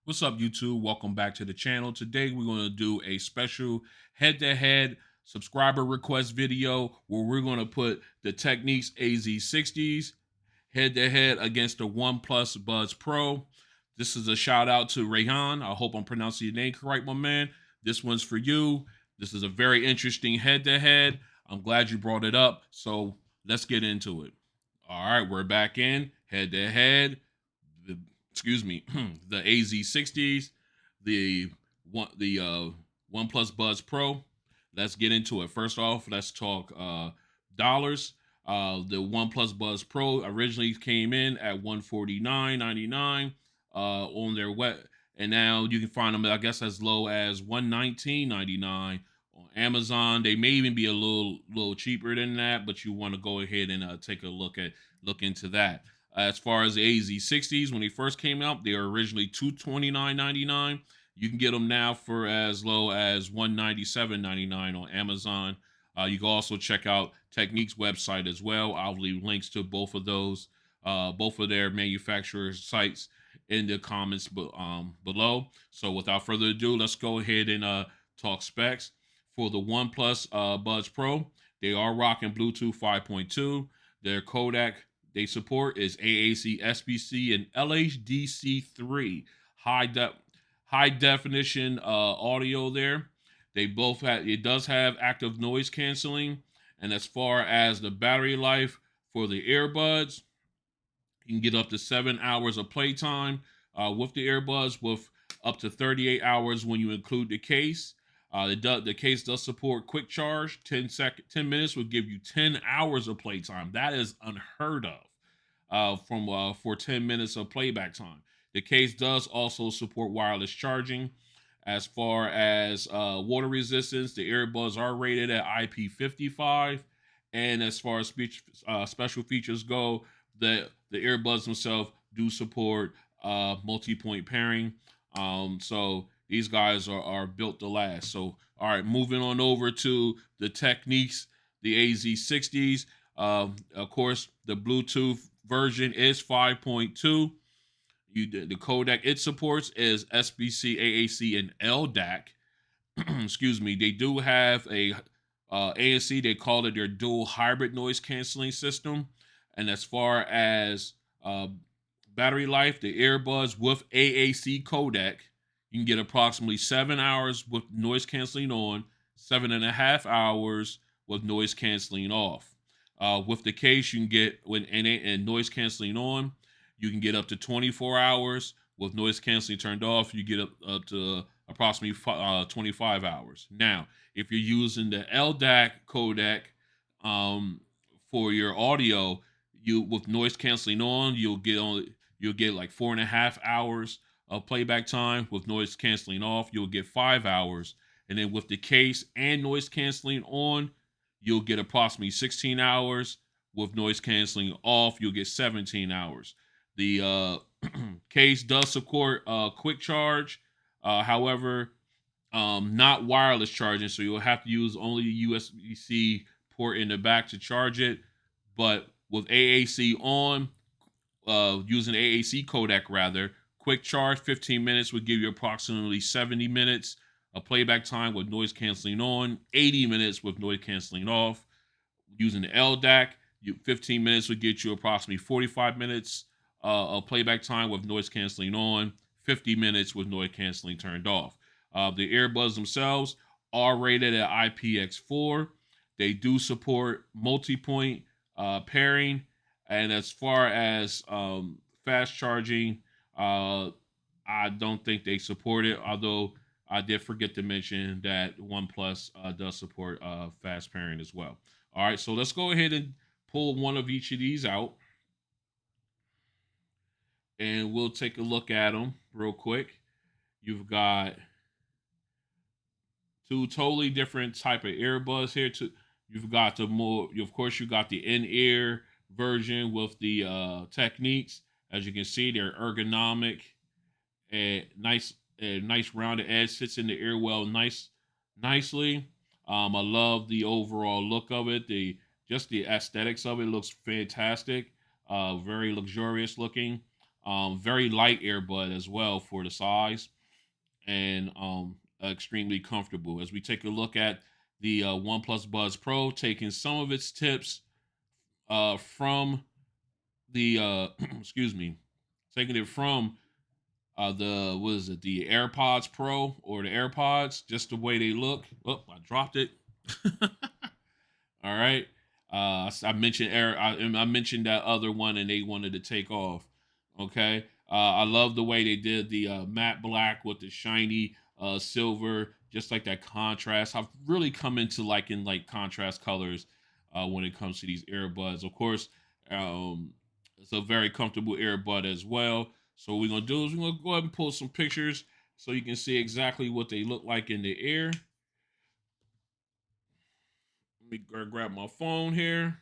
What's up, YouTube? Welcome back to the channel. Today, we're going to do a special head-to-head subscriber request video where we're going to put the Technics AZ60s head-to-head against the OnePlus Buds Pro. This is a shout out to Rayhan. I hope I'm pronouncing your name correct, my man. This one's for you. This is a very interesting head-to-head. I'm glad you brought it up. So let's get into it. All right, we're back in head-to-head. The excuse me, the AZ60s, the OnePlus Buds Pro. Let's get into it. First off, let's talk dollars. The OnePlus Buds Pro originally came in at $149.99 on their web, and now you can find them, I guess, as low as $119.99 on Amazon. They may even be a little cheaper than that, but you want to go ahead and take a look into that. As far as the AZ60s, when they first came out, they were originally $229.99. You can get them now for as low as $197.99 on Amazon. You can also check out Technique's website as well. I'll leave links to both of those, both of their manufacturers' sites in the comments below. So without further ado, let's go ahead and talk specs. For the OnePlus Buds Pro, they are rocking Bluetooth 5.2. Their codec they support is AAC, SBC, and LHDC3 high definition audio there. They both have it does have active noise canceling, and as far as the battery life for the earbuds, you can get up to 7 hours of playtime with the earbuds, with up to 38 hours when you include the case. The case does support quick charge. 10 minutes will give you 10 hours of playtime. That is unheard of for 10 minutes of playback time. The case does also support wireless charging. As far as water resistance, the earbuds are rated at IP55. And as far as special features go, the earbuds themselves do support multi-point pairing. So these guys are built to last. So, all right, moving on over to the Techniques, the AZ60s. Of course, the Bluetooth version is 5.2. The codec it supports is SBC, AAC, and LDAC. Excuse me. They do have a ANC. They call it their dual hybrid noise canceling system. And as far as battery life, the earbuds with AAC codec, you can get approximately 7 hours with noise canceling on, 7.5 hours with noise canceling off. With the case, you can get and noise canceling on, you can get up to 24 hours. With noise canceling turned off, you get up to approximately 25 hours. Now, if you're using the LDAC codec for your audio, you with noise canceling on, you'll get like 4.5 hours of playback time. With noise canceling off, you'll get 5 hours. And then with the case and noise canceling on, you'll get approximately 16 hours. With noise canceling off, you'll get 17 hours. The case does support quick charge, however, not wireless charging. So you'll have to use only the USB-C port in the back to charge it. But with AAC on, using AAC codec rather, quick charge 15 minutes would give you approximately 70 minutes of playback time with noise canceling on, 80 minutes with noise canceling off. Using the LDAC, 15 minutes would get you approximately 45 minutes of playback time with noise canceling on, 50 minutes with noise canceling turned off. The earbuds themselves are rated at IPX4. They do support multi-point pairing, and as far as fast charging, I don't think they support it. Although I did forget to mention that OnePlus does support fast pairing as well. All right, so let's go ahead and pull one of each of these out, and we'll take a look at them real quick. You've got two totally different type of earbuds here. You've got of course, you got the in-ear version with the Techniques. As you can see, they're ergonomic and nice rounded edge, sits in the ear well nicely. I love the overall look of it. The aesthetics of it looks fantastic. Very luxurious looking. Very light earbud as well for the size, and extremely comfortable. As we take a look at the OnePlus Buds Pro, taking some of its tips from the excuse me, taking it from the what is it, the AirPods Pro or the AirPods, just the way they look. Oh, I dropped it. All right. I mentioned I mentioned that other one, and they wanted to take off. Okay. I love the way they did the matte black with the shiny silver, just like that contrast. I've really come into liking like contrast colors when it comes to these earbuds. Of course, it's a very comfortable earbud as well. So what we're gonna do is we're gonna go ahead and pull some pictures so you can see exactly what they look like in the ear. Let me grab my phone here.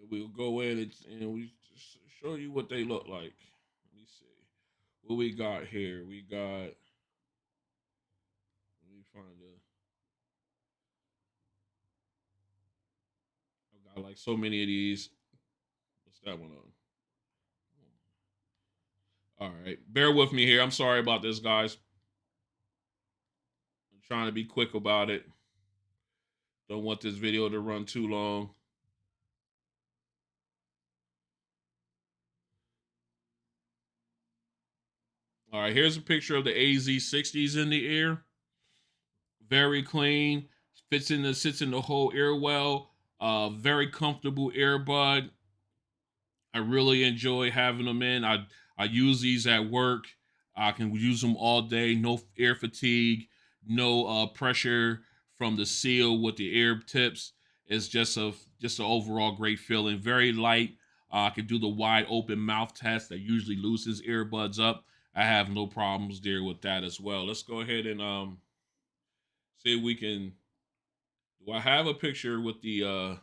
We'll go in and we just show you what they look like. Let me see what we got here. We got. Let me find the. I've got like so many of these. What's that one on? All right, bear with me here. I'm sorry about this, guys. I'm trying to be quick about it. Don't want this video to run too long. All right, here's a picture of the AZ60s in the ear. Very clean. Sits in the whole ear well. Very comfortable earbud. I really enjoy having them in. I use these at work. I can use them all day. No ear fatigue. No pressure from the seal with the ear tips. It's just an overall great feeling. Very light. I can do the wide open mouth test that usually loosens earbuds up. I have no problems there with that as well. Let's go ahead and see if we can. Do I have a picture with the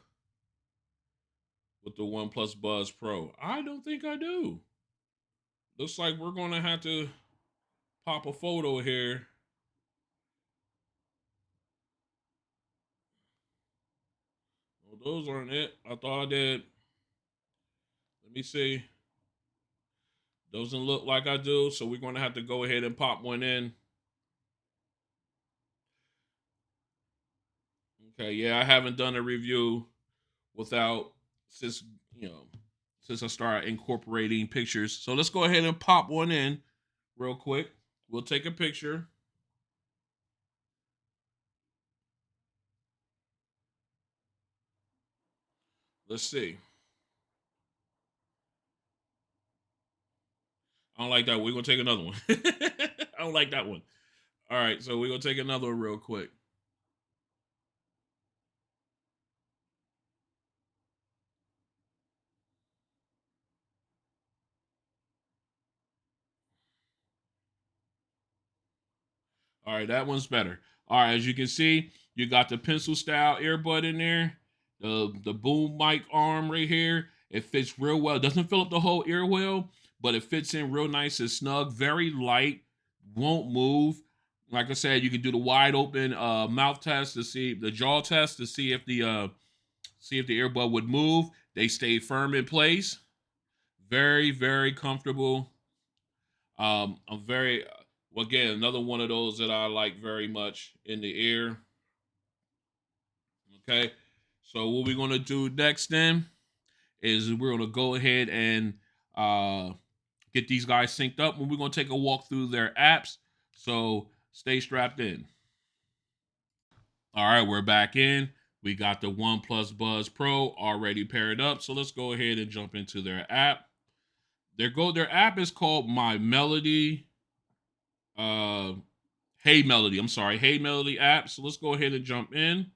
OnePlus Buds Pro? I don't think I do. Looks like we're gonna have to pop a photo here. Well, those aren't it. I thought I did. Let me see. Doesn't look like I do, so we're gonna have to go ahead and pop one in. Okay, yeah, I haven't done a review without since you know since I started incorporating pictures. So let's go ahead and pop one in real quick. We'll take a picture. Let's see. I don't like that one. We're gonna take another one. I don't like that one. All right, so we're gonna take another one real quick. All right, that one's better. All right, as you can see, you got the pencil style earbud in there, the boom mic arm right here. It fits real well. It doesn't fill up the whole ear well, but it fits in real nice and snug. Very light, won't move. Like I said, you can do the wide open mouth test to see the jaw test to see if the earbud would move. They stay firm in place. Very comfortable. I'm very well, again, another one of those that I like very much in the ear. Okay, so what we're gonna do next then is we're gonna go ahead and get these guys synced up, and we're gonna take a walk through their apps. So stay strapped in. All right, we're back in. We got the OnePlus Buds Pro already paired up. So let's go ahead and jump into their app. Their app is called My Melody. Uh, Hey Melody. I'm sorry, Hey Melody app. So let's go ahead and jump in.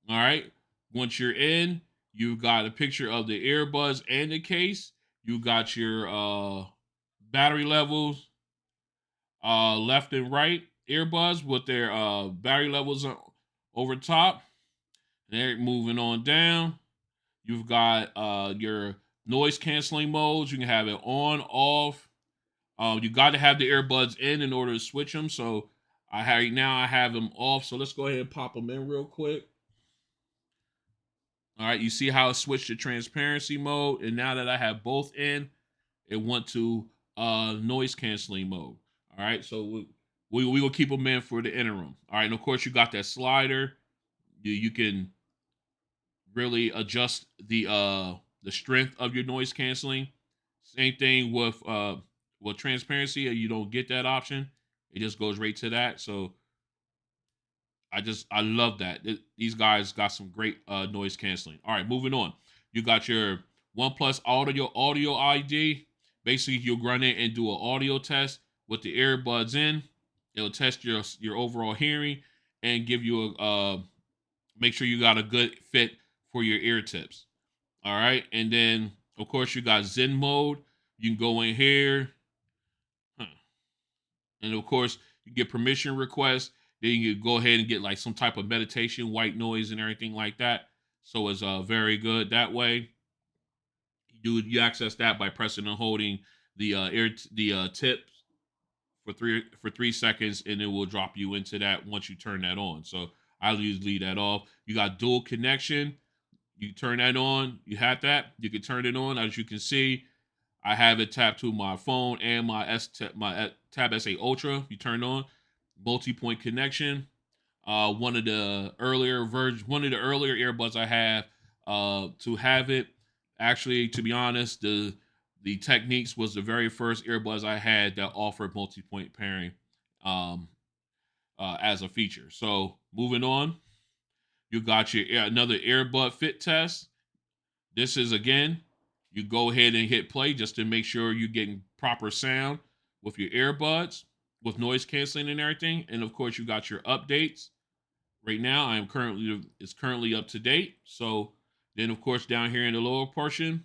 All right. Once you're in, you've got a picture of the earbuds and the case. You got your battery levels, left and right earbuds with their battery levels over top. They're moving on down. You've got your noise canceling modes. You can have it on, off. You got to have the earbuds in order to switch them. So I have them off. So let's go ahead and pop them in real quick. All right, you see how it switched to transparency mode, and now that I have both in, it went to noise canceling mode. All right, so we will keep them in for the interim. All right, and of course you got that slider. You can really adjust the strength of your noise canceling. Same thing with transparency. You don't get that option. It just goes right to that. So I love that. These guys got some great noise canceling. All right, moving on. You got your OnePlus audio ID. Basically, you'll run it and do an audio test with the earbuds in. It'll test your overall hearing and give you a make sure you got a good fit for your ear tips. All right, and then of course you got Zen mode. You can go in here, huh, and of course you get permission requests. Then you can go ahead and get like some type of meditation, white noise, and everything like that. So it's very good that way. You access that by pressing and holding the tip for 3 seconds, and it will drop you into that once you turn that on. So I usually leave that off. You got dual connection. You turn that on. You have that. You can turn it on. As you can see, I have it tapped to my phone and my Tab S8 Ultra. You turn on multi-point connection. One of the earlier earbuds I have to have it. Actually, to be honest, the Techniques was the very first earbuds I had that offered multi-point pairing um, as a feature. So moving on, you got your another earbud fit test. This is again, you go ahead and hit play just to make sure you're getting proper sound with your earbuds, with noise canceling and everything. And of course, you got your updates. Right now, it's currently up to date. So then, of course, down here in the lower portion,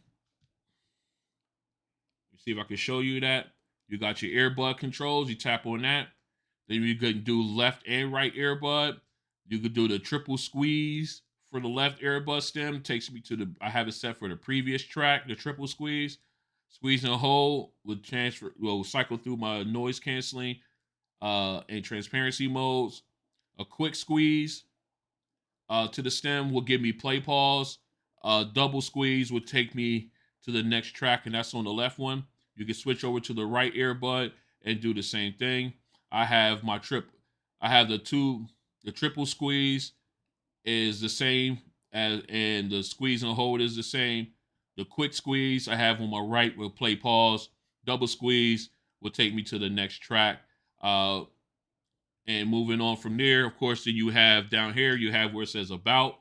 you see if I can show you that. You got your earbud controls. You tap on that. Then you can do left and right earbud. You could do the triple squeeze for the left earbud stem. Takes me to I have it set for the previous track, the triple squeeze. Squeeze and hold will cycle through my noise canceling and transparency modes. A quick squeeze to the stem will give me play pause. Double squeeze would take me to the next track, and that's on the left one. You can switch over to the right earbud and do the same thing. I have my I have the triple squeeze is the same as, and the squeeze and hold is the same. The quick squeeze I have on my right will play pause. Double squeeze will take me to the next track. And moving on from there, of course, then you have down here, you have where it says about.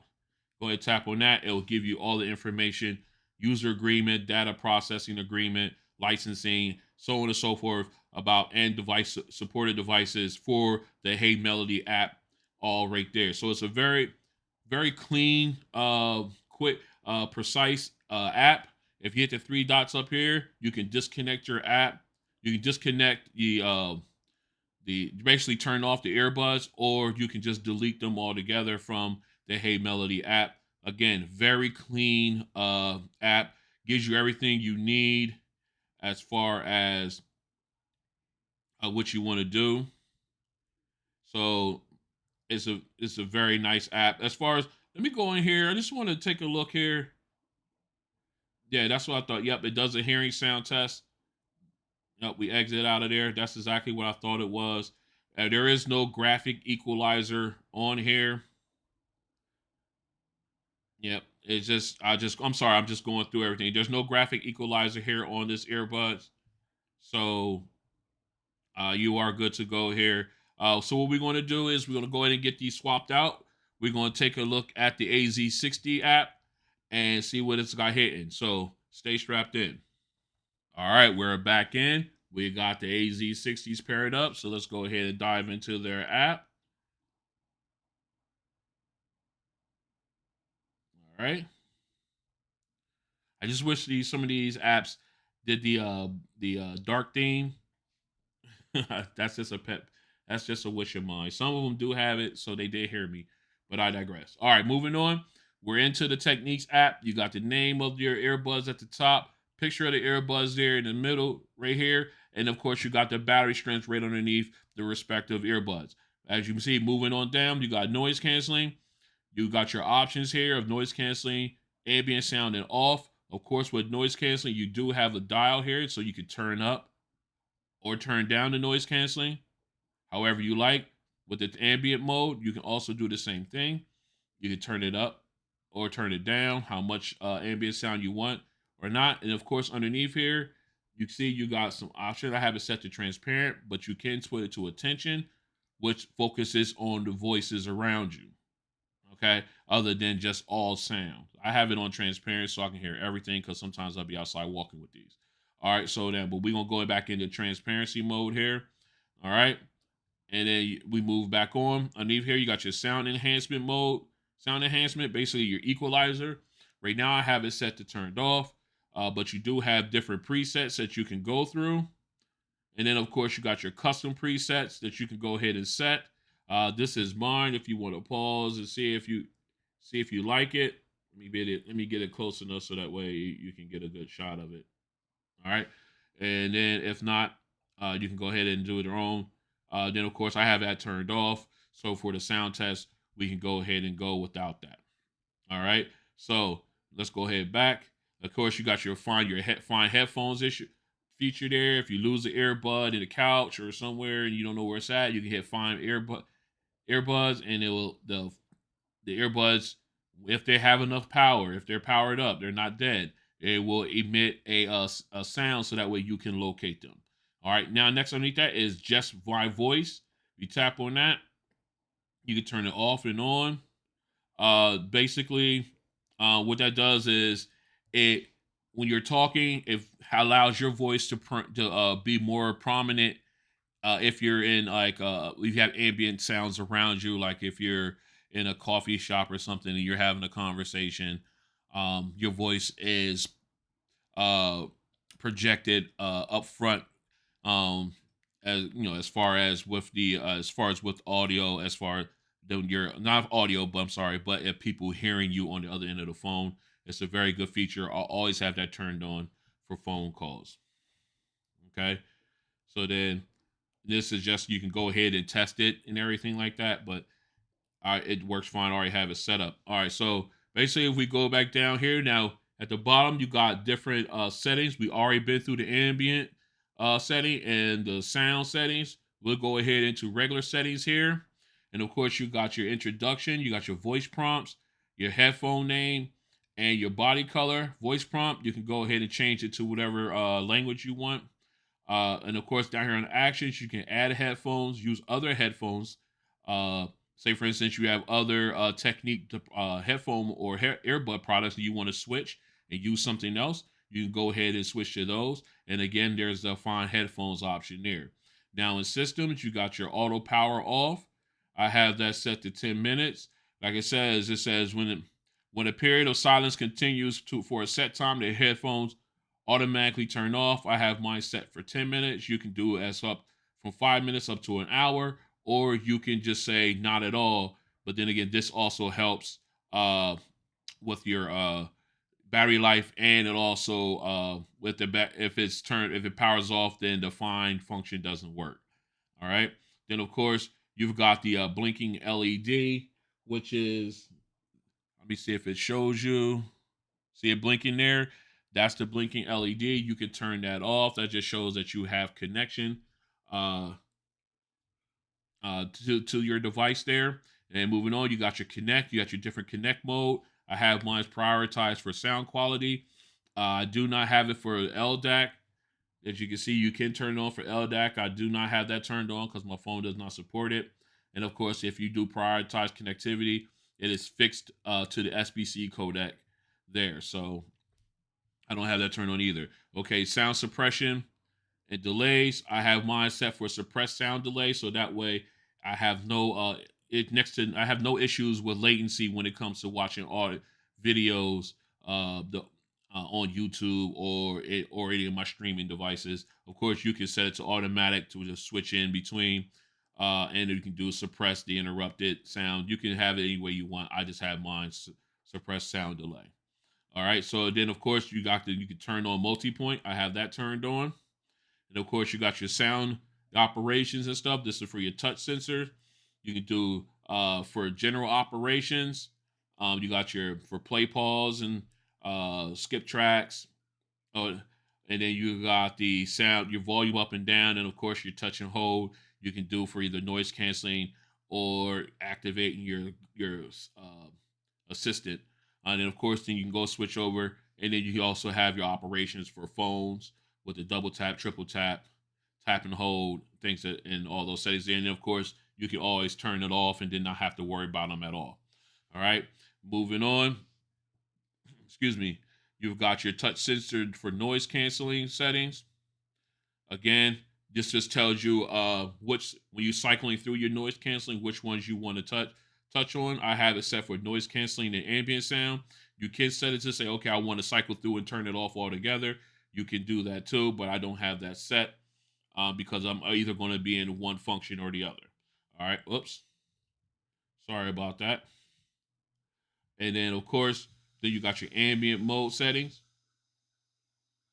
Go ahead and tap on that. It will give you all the information, user agreement, data processing agreement, licensing, so on and so forth, about and device supported devices for the Hey Melody app, all right there. So it's a very, very clean, quick, precise app. If you hit the three dots up here, you can disconnect your app. You can disconnect the basically turn off the earbuds, or you can just delete them altogether from the Hey Melody app. Again, very clean app, gives you everything you need as far as what you want to do. So it's a very nice app. As far as, let me go in here. I just want to take a look here. Yeah, that's what I thought. Yep, it does a hearing sound test. Yep, we exit out of there. That's exactly what I thought it was. There is no graphic equalizer on here. Yep, I'm sorry, I'm just going through everything. There's no graphic equalizer here on this earbuds. So you are good to go here. So what we're going to do is we're going to go ahead and get these swapped out. We're going to take a look at the AZ60 app and see what it's got hitting. So stay strapped in. All right, we're back in. We got the AZ60s paired up. So let's go ahead and dive into their app. All right. I just wish some of these apps did the dark theme. That's just a pet. That's just a wish of mine. Some of them do have it, so they did hear me. But I digress. All right, moving on. We're into the Techniques app. You got the name of your earbuds at the top, picture of the earbuds there in the middle, right here, and of course you got the battery strength right underneath the respective earbuds. As you can see, moving on down, you got noise canceling. You got your options here of noise canceling, ambient sound and off. Of course, with noise canceling, you do have a dial here, so you can turn up or turn down the noise canceling, however you like. With the ambient mode, you can also do the same thing. You can turn it up or turn it down, how much ambient sound you want or not. And of course, underneath here, you see you got some options. I have it set to transparent, but you can put it to attention, which focuses on the voices around you. Okay, other than just all sound. I have it on transparent so I can hear everything because sometimes I'll be outside walking with these. All right, so then, but we're gonna go back into transparency mode here. All right, and then we move back on. Underneath here, you got your sound enhancement mode. Sound enhancement, basically your equalizer. Right now, I have it set to turned off, but you do have different presets that you can go through. And then, of course, you got your custom presets that you can go ahead and set. This is mine. If you want to pause and see if you like it, let me get it close enough so that way you can get a good shot of it. All right, and then if not, you can go ahead and do it your own. Then, of course, I have that turned off. So for the sound test, we can go ahead and go without that. All right. So let's go ahead back. Of course, you got your find headphones issue feature there. If you lose the earbud in the couch or somewhere and you don't know where it's at, you can hit find earbuds, and it will the earbuds, if they have enough power, if they're powered up, they're not dead. It will emit a sound so that way you can locate them. All right. Now, next underneath that is just my voice. If you tap on that, you can turn it off and on. Basically, what that does is it when you're talking, it allows your voice to be more prominent. If you're in you have ambient sounds around you, like if you're in a coffee shop or something and you're having a conversation, your voice is uh, projected up front, um, as you know, as far as with audio, as far than your not audio, but I'm sorry, but if people hearing you on the other end of the phone, it's a very good feature. I'll always have that turned on for phone calls. Okay, so then this is just you can go ahead and test it and everything like that, but it works fine. I already have it set up. All right, so basically, if we go back down here now, at the bottom you got different settings. We already been through the ambient setting and the sound settings. We'll go ahead into regular settings here, and of course you got your introduction, you got your voice prompts, your headphone name, and your body color. Voice prompt, you can go ahead and change it to whatever language you want. And of course, down here on actions, you can add headphones, use other headphones. Uh, Say, for instance, you have other Technique headphone or earbud products that you want to switch and use something else. You can go ahead and switch to those. And again, there's the find headphones option there. Now in systems, you got your auto power off. I have that set to 10 minutes. Like it says when a period of silence continues for a set time, the headphones automatically turn off. I have mine set for 10 minutes. You can do it as up from 5 minutes up to an hour, or you can just say not at all. But then again, this also helps with your battery life, and it also with if if it powers off, then the find function doesn't work. All right. Then of course you've got the blinking LED, which is, let me see if it shows you. See it blinking there? That's the blinking LED. You can turn that off. That just shows that you have connection uh, to your device there. And moving on, you got your connect. You got your different connect mode. I have mine prioritized for sound quality. I do not have it for LDAC. As you can see, you can turn it on for LDAC. I do not have that turned on because my phone does not support it. And of course, if you do prioritize connectivity, it is fixed to the SBC codec there. So I don't have that turned on either. Okay, sound suppression and delays. I have mine set for suppressed sound delay, so that way I have no I have no issues with latency when it comes to watching audio videos on YouTube or any of my streaming devices. Of course, you can set it to automatic to just switch in between, and you can do suppress the interrupted sound. You can have it any way you want. I just have mine suppress sound delay. All right. So then, of course, you can turn on multi-point. I have that turned on, and of course, you got your sound operations and stuff. This is for your touch sensor. You can do for general operations. You got your for play pause and skip tracks. Oh, and then you got the sound, your volume up and down, and of course your touch and hold. You can do for either noise canceling or activating your uh, assistant. And then of course, then you can go switch over, and then you also have your operations for phones with the double tap, triple tap, tap and hold things that, and all those settings. And then of course, you can always turn it off and then not have to worry about them at all. All right, moving on. Excuse me. You've got your touch sensor for noise canceling settings. Again, this just tells you which, when you're cycling through your noise canceling, which ones you want to touch on. I have it set for noise canceling and ambient sound. You can set it to say, okay, I want to cycle through and turn it off altogether. You can do that too, but I don't have that set because I'm either going to be in one function or the other. All right, oops, sorry about that. And then of course, then you got your ambient mode settings.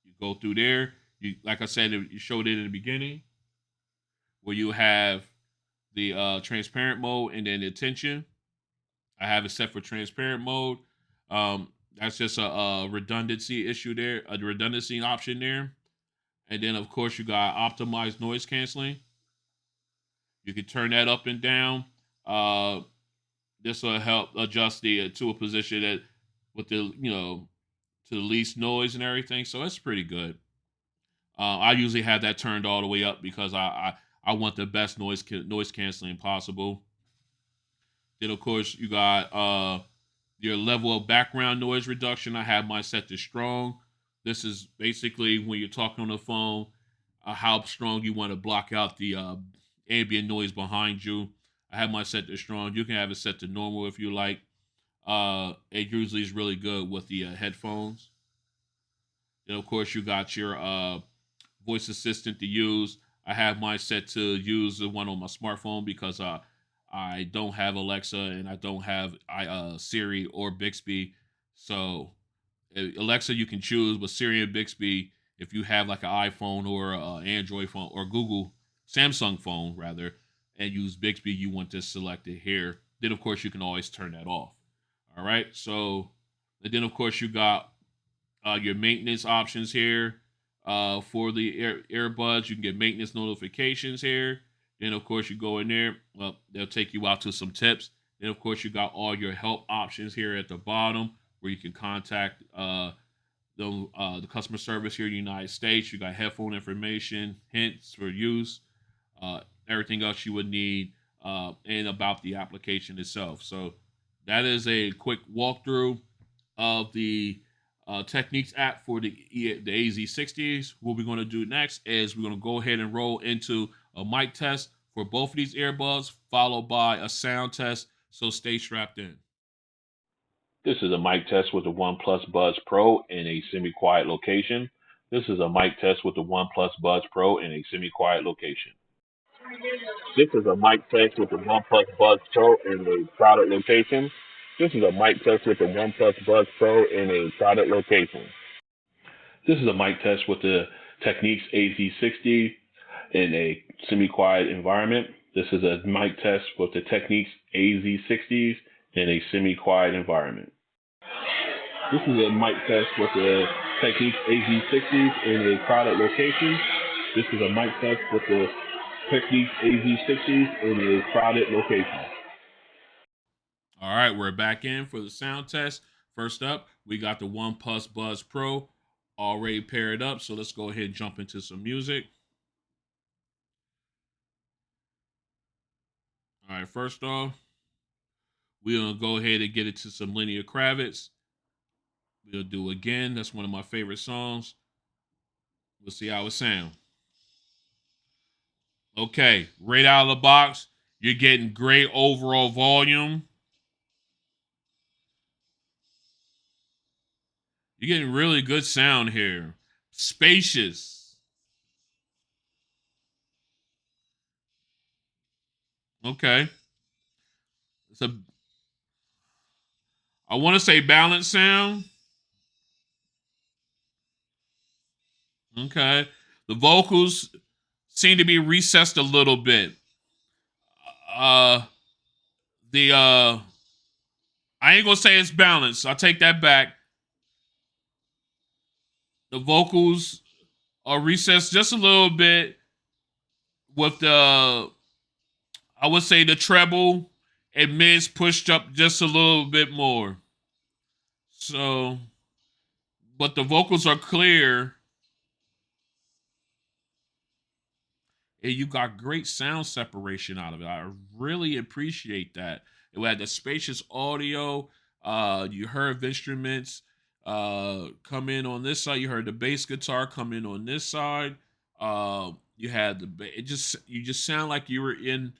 You go through there. You, like I said, you showed it in the beginning, where you have the transparent mode and then the attention. I have it set for transparent mode. That's just a redundancy issue there, a redundancy option there. And then of course you got optimized noise canceling. You can turn that up and down. This will help adjust the to a position that with the to the least noise and everything. So it's pretty good. I usually have that turned all the way up because I want the best noise canceling possible. Then of course you got your level of background noise reduction. I have mine set to strong. This is basically when you're talking on the phone, how strong you want to block out the ambient noise behind you. I have mine set to strong. You can have it set to normal if you like. It usually is really good with the headphones. Then of course you got your voice assistant to use. I have mine set to use the one on my smartphone because I don't have Alexa and I don't have Siri or Bixby. So Alexa you can choose, but Siri and Bixby, if you have like an iPhone or an Android phone or Google Samsung phone rather, and use Bixby, you want this selected here. Then of course you can always turn that off. All right. So and then of course you got your maintenance options here for the earbuds. You can get maintenance notifications here. Then, of course, you go in there. Well, they'll take you out to some tips. Then, of course, you got all your help options here at the bottom where you can contact the customer service here in the United States. You got headphone information, hints for use, everything else you would need, and about the application itself. So that is a quick walkthrough of the Techniques app for the AZ60s. What we're going to do next is we're going to go ahead and roll into a mic test for both of these earbuds, followed by a sound test. So stay strapped in. This is a mic test with the OnePlus Buds Pro in a semi-quiet location. This is a mic test with the OnePlus Buds Pro in a semi-quiet location. This is a mic test with the OnePlus Buds Pro in a crowded location. This is a mic test with the OnePlus Buds Pro in a crowded location. This is a mic test with the Technics EAH-AZ60 in a semi-quiet environment. This is a mic test with the Technics EAH-AZ60s in a semi-quiet environment. This is a mic test with the Technics EAH-AZ60s in a crowded location. This is a mic test with the Technics EAH-AZ60s in a crowded location. All right, we're back in for the sound test. First up, we got the OnePlus Buds Pro already paired up. So let's go ahead and jump into some music. All right, first off, we're going to go ahead and get into some Lenny Kravitz. We'll do Again. That's one of my favorite songs. We'll see how it sounds. Okay, right out of the box, you're getting great overall volume. You're getting really good sound here. Spacious. Okay. It's a, I want to say balanced sound. Okay. The vocals seem to be recessed a little bit. The I ain't gonna say it's balanced. I'll take that back. The vocals are recessed just a little bit with the, I would say the treble and mids pushed up just a little bit more. So, but the vocals are clear, and you got great sound separation out of it. I really appreciate that. It had the spacious audio. You heard instruments come in on this side. You heard the bass guitar come in on this side. You had it just, you just sound like you're in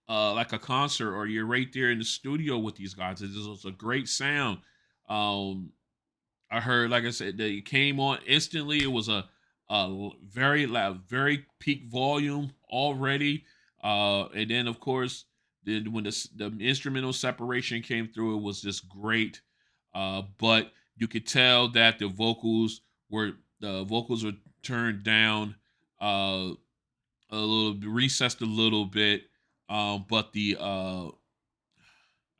like a concert, or you're right there in the studio with these guys. It just was a great sound. Um, I heard, like I said, they came on instantly. It was a very loud, very peak volume already. And then of course, then when the instrumental separation came through, it was just great. But you could tell that the vocals were turned down, a little recessed a little bit. But I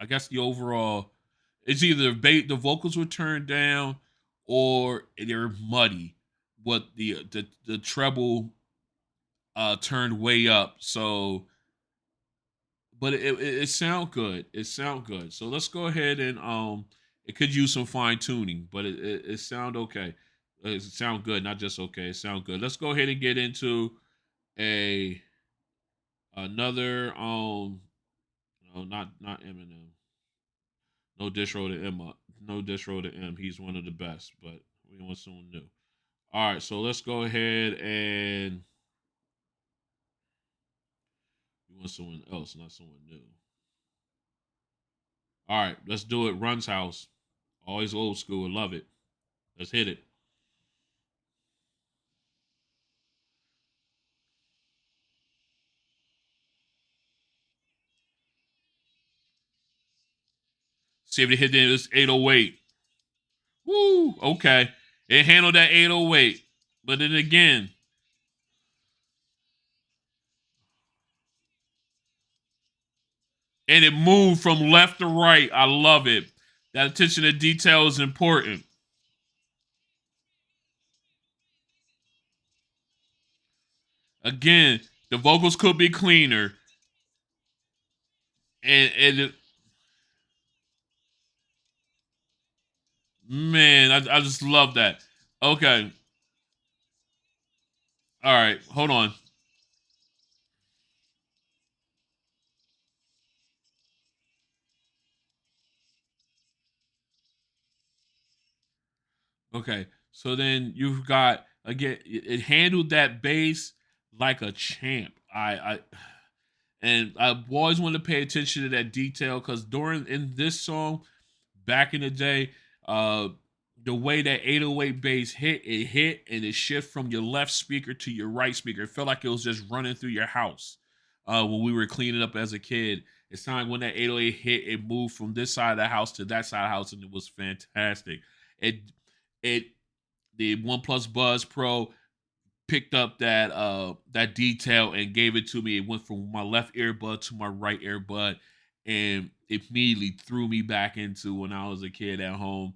guess the overall, it's either the vocals were turned down or they're muddy. What the treble turned way up. So, but it sound good. It sound good. So let's go ahead and it could use some fine tuning, but it sound okay. It sound good, not just okay. It sound good. Let's go ahead and get into a another no, not Eminem. No distro to Emma. No distro to M. He's one of the best, but we want someone new. All right, so let's go ahead and we want someone else, not someone new. All right, let's do it. Run's House. Always old school. Love it. Let's hit it. See if they hit this 808. Woo, okay. It handled that 808. But then again, and it moved from left to right. I love it. That attention to detail is important. Again, the vocals could be cleaner. And man, I just love that. Okay. All right. Hold on. Okay. So then you've got, again, it handled that bass like a champ. I and I always wanted to pay attention to that detail, because during in this song back in the day, uh the way that 808 bass hit and it shift from your left speaker to your right speaker. It felt like it was just running through your house. When we were cleaning up as a kid, it sounded like when that 808 hit, it moved from this side of the house to that side of the house, and it was fantastic. It it the OnePlus Buzz Pro picked up that detail and gave it to me. It went from my left earbud to my right earbud, and immediately threw me back into when I was a kid at home,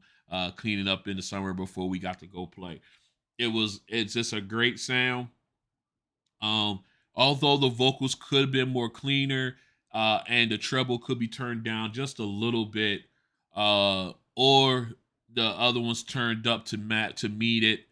cleaning up in the summer before we got to go play. It's just a great sound. Um, Although the vocals could have been more cleaner, and the treble could be turned down just a little bit, or the other ones turned up to meet it.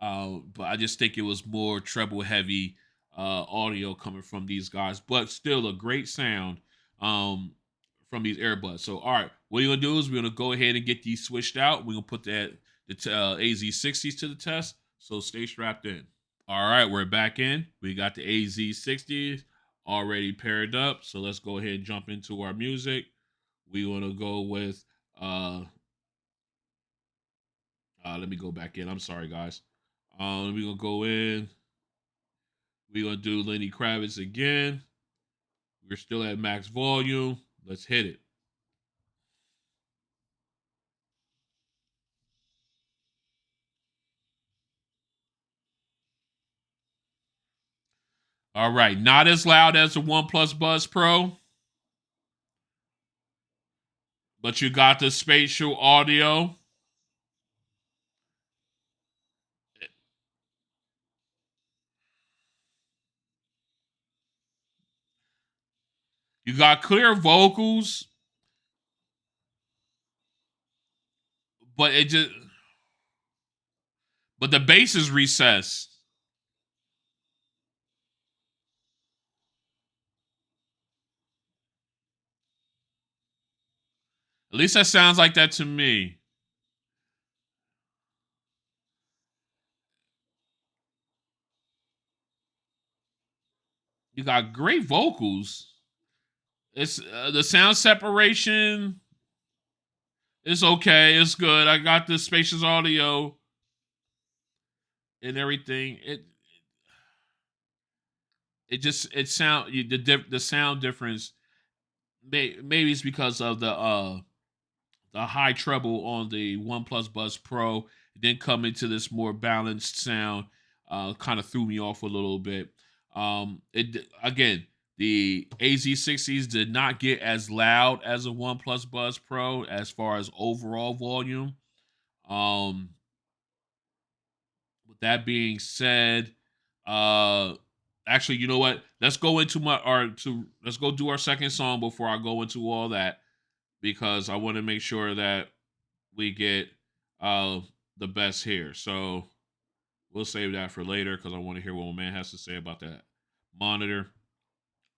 But I just think it was more treble heavy audio coming from these guys, but still a great sound from these earbuds. So, all right, what you're gonna do is we're gonna go ahead and get these switched out. We're gonna put the AZ60s to the test. So stay strapped in. All right, we're back in. We got the AZ60s already paired up. So let's go ahead and jump into our music. We want to go with let me go back in. I'm sorry, guys. We're gonna go in. We're gonna do Lenny Kravitz again. We're still at max volume. Let's hit it. All right, not as loud as the OnePlus Buzz Pro, But you got the spatial audio. You got clear vocals, but it just but the bass is recessed. At least that sounds like that to me. You got great vocals. It's the sound separation is okay. It's good. I got the spacious audio and everything. It just it sound the sound difference. Maybe it's because of the high treble on the OnePlus Buds Pro. It then come into this more balanced sound. Kind of threw me off a little bit. It again, the AZ60s did not get as loud as a OnePlus Buds Pro as far as overall volume. Um, with that being said, uh, actually, you know what? Let's go do our second song before I go into all that because I want to make sure that we get uh the best here. So we'll save that for later because I want to hear what my man has to say about that monitor.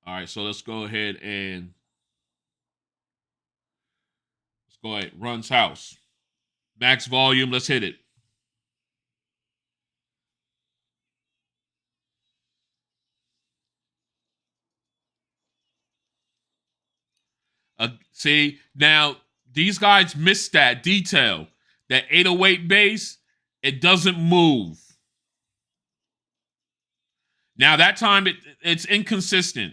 All right, so let's go ahead and let's go ahead. Run's house. Max volume, let's hit it. See, now these guys missed that detail. That 808 bass, it doesn't move. Now that time it's inconsistent.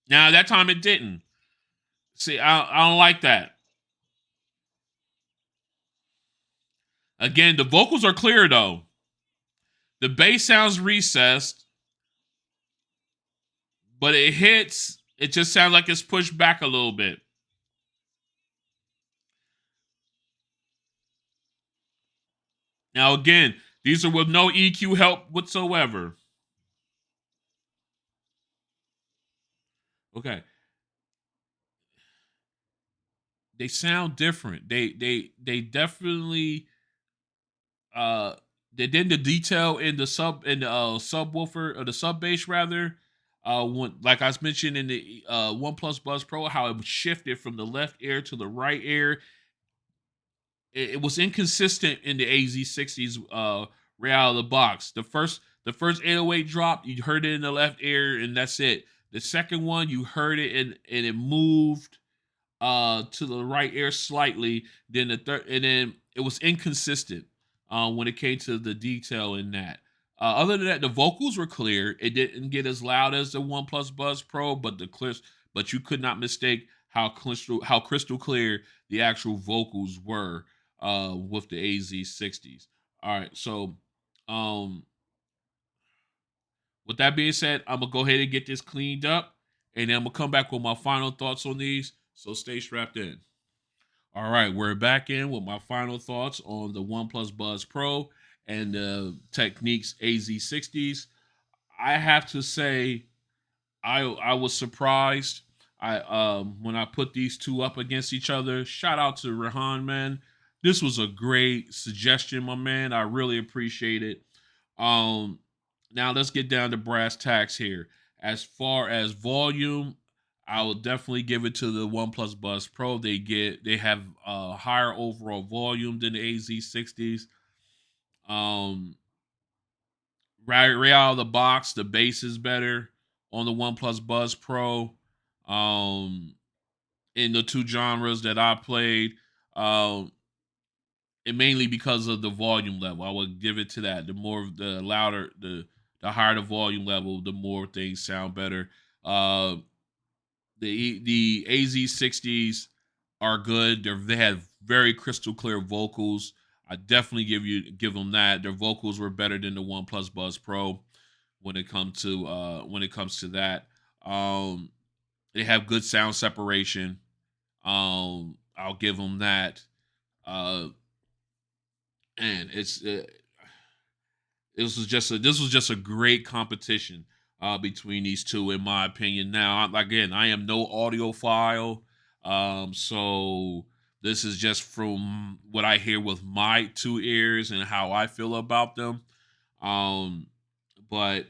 Now that time it didn't. See, I don't like that. Again, the vocals are clear though. The bass sounds recessed, but it hits. It just sounds like it's pushed back a little bit. Now, again, these are with no EQ help whatsoever. Okay, they sound different. They definitely uh they did the detail in the subwoofer or the sub bass rather. When like I mentioned in the OnePlus Buzz Pro, how it shifted from the left ear to the right ear. It was inconsistent in the AZ60s right out of the box. The first 808 drop, you heard it in the left ear, and that's it. The second one, you heard it and it moved to the right ear slightly. Then the third, and then it was inconsistent when it came to the detail in that. Other than that, the vocals were clear. It didn't get as loud as the OnePlus Buzz Pro, but you could not mistake how crystal clear the actual vocals were with the AZ60s. All right, so um, with that being said, I'm gonna go ahead and get this cleaned up, and then I'm gonna come back with my final thoughts on these. So stay strapped in. All right, we're back in with my final thoughts on the OnePlus Buzz Pro and the Technics AZ60s. I have to say, I was surprised. I when I put these two up against each other. Shout out to Rehan, man. This was a great suggestion, my man. I really appreciate it. Um, Now let's get down to brass tacks here. As far as volume, I will definitely give it to the OnePlus Buzz Pro. They have a higher overall volume than the AZ60s. Um, right out of the box, the bass is better on the OnePlus Buzz Pro. Um, in the two genres that I played, um, and mainly because of the volume level. I would give it to that. The louder, the higher the volume level, the more things sound better. Uh, the AZ60s are good. They have very crystal clear vocals. I definitely give them that. Their vocals were better than the OnePlus Buzz Pro when it comes to that. They have good sound separation. I'll give them that. Uh, and this was just a great competition between these two, in my opinion. Now, again, I am no audiophile, so this is just from what I hear with my two ears and how I feel about them. Um, but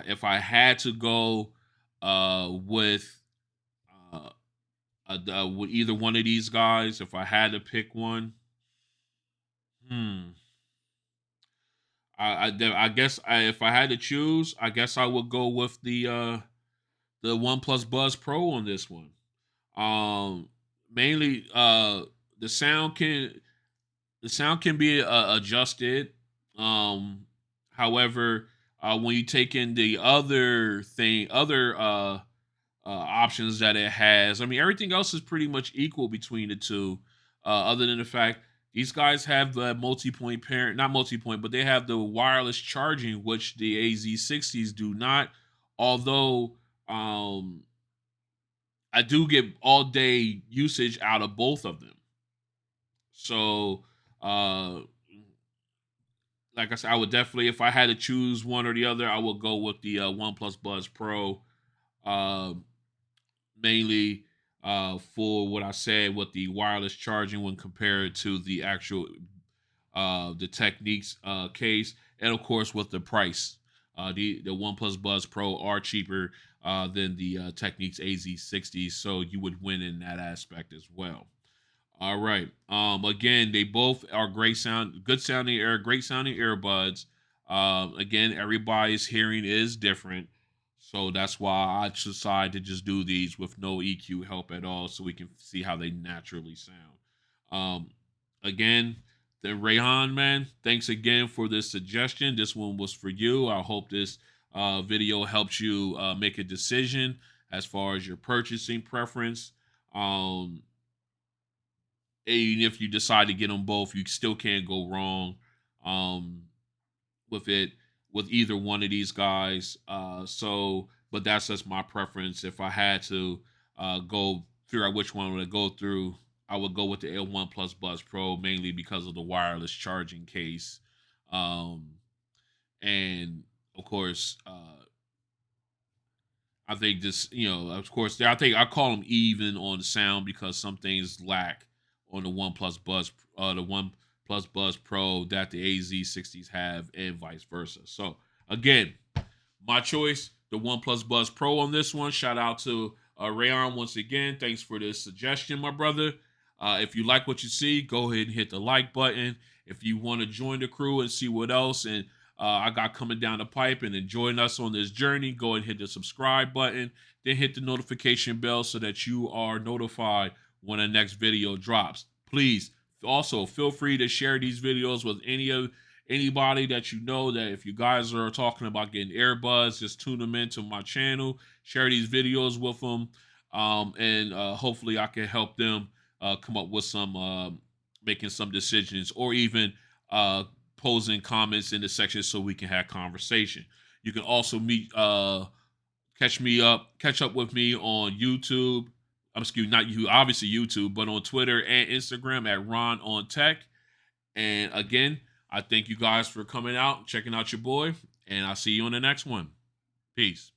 if I had to go with with either one of these guys, if I had to pick one, hmm. I guess if I had to choose, I guess I would go with the OnePlus Buzz Pro on this one. Mainly the sound can the sound can be adjusted. Um, however, when you take in the other options that it has. I mean, everything else is pretty much equal between the two, other than the fact these guys have the multi-point parent, not multi-point, but they have the wireless charging, which the AZ60s do not. Although I do get all day usage out of both of them. So, uh, like I said, I would definitely, if I had to choose one or the other, I would go with the OnePlus Buzz Pro. Uh, Mainly for what I said with the wireless charging when compared to the actual the Techniques case, and of course with the price. The OnePlus Buzz Pro are cheaper than the Techniques AZ60, so you would win in that aspect as well. All right. Again, they both are good sounding great sounding earbuds. Again, everybody's hearing is different. So that's why I decided to just do these with no EQ help at all so we can see how they naturally sound. Um, again, the Rayhan man, thanks again for this suggestion. This one was for you. I hope this video helps you make a decision as far as your purchasing preference. Um, even if you decide to get them both, you still can't go wrong um, with it with either one of these guys. But that's just my preference. If I had to go figure out which one would go through, I would go with the L1 Plus Buzz Pro mainly because of the wireless charging case, um, and of course, I think this, of course, I think I call them even on the sound because some things lack on the One Plus Buzz Pro that the AZ60s have, and vice versa. So again, my choice, the One Plus Buzz Pro on this one. Shout out to Rayon once again. Thanks for this suggestion, my brother. If you like what you see, go ahead and hit the like button. If you want to join the crew and see what else and I got coming down the pipe and join us on this journey, go and hit the subscribe button. Then hit the notification bell so that you are notified when the next video drops. Please also feel free to share these videos with anybody that you know, that if you guys are talking about getting earbuds, just tune them into my channel, share these videos with them, and hopefully I can help them come up with some making some decisions, or even posing comments in the section so we can have conversation. You can also catch up with me on YouTube. Excuse not you, obviously YouTube, but on Twitter and Instagram at RonOnTech. And again, I thank you guys for coming out, checking out your boy, and I'll see you on the next one. Peace.